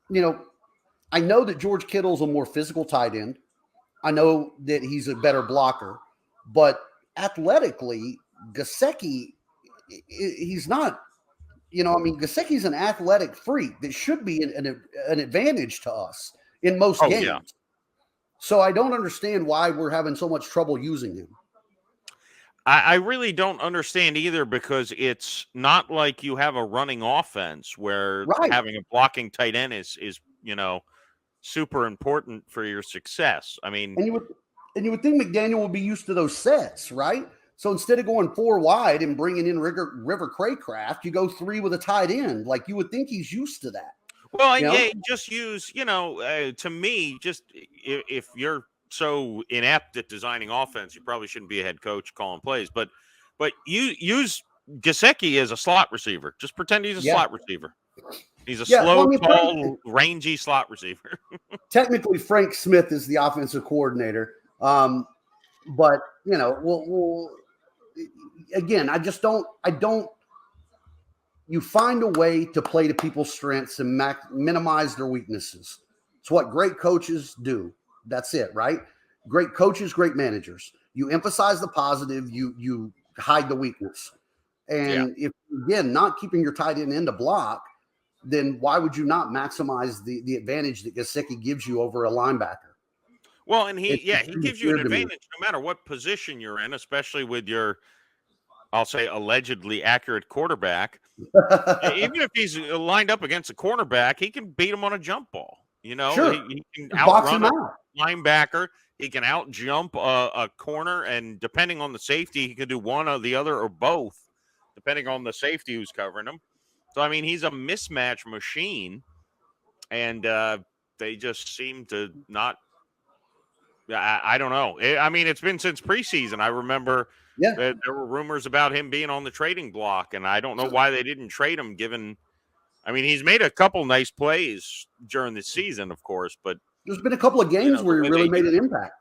you know, I know that George Kittle's a more physical tight end. I know that he's a better blocker, but athletically, Gesicki, he's not. Gesicki's an athletic freak that should be an advantage to us in most Oh, games. yeah. So I don't understand why we're having so much trouble using him. I really don't understand either, because it's not like you have a running offense where having a blocking tight end is super important for your success. I mean, and you would think McDaniel would be used to those sets, right? So instead of going 4 wide and bringing in River Craycraft, you go 3 with a tight end. Like, you would think he's used to that. Well, yeah, just use, to me, just if you're so inept at designing offense, you probably shouldn't be a head coach calling plays. But you use Gesicki as a slot receiver. Just pretend he's a slot receiver. He's a slow, tall, rangy slot receiver. Technically, Frank Smith is the offensive coordinator. But, we'll again, I don't. You find a way to play to people's strengths and minimize their weaknesses. It's what great coaches do. That's it, right? Great coaches, great managers. You emphasize the positive, you hide the weakness. And if, again, not keeping your tight end in to block, then why would you not maximize the advantage that Gesicki gives you over a linebacker? Well, and he gives you an advantage no matter what position you're in, especially with your, I'll say, allegedly accurate quarterback. Even if he's lined up against a cornerback, he can beat him on a jump ball. Sure. He can outrun a linebacker. He can out jump a corner, and depending on the safety, he can do one or the other or both, depending on the safety who's covering him. So, I mean, he's a mismatch machine, and they just seem to not. I don't know. I mean, it's been since preseason. I remember there were rumors about him being on the trading block, and I don't know why they didn't trade him, given, I mean, he's made a couple nice plays during the season, of course, but there's been a couple of games where he really made an impact.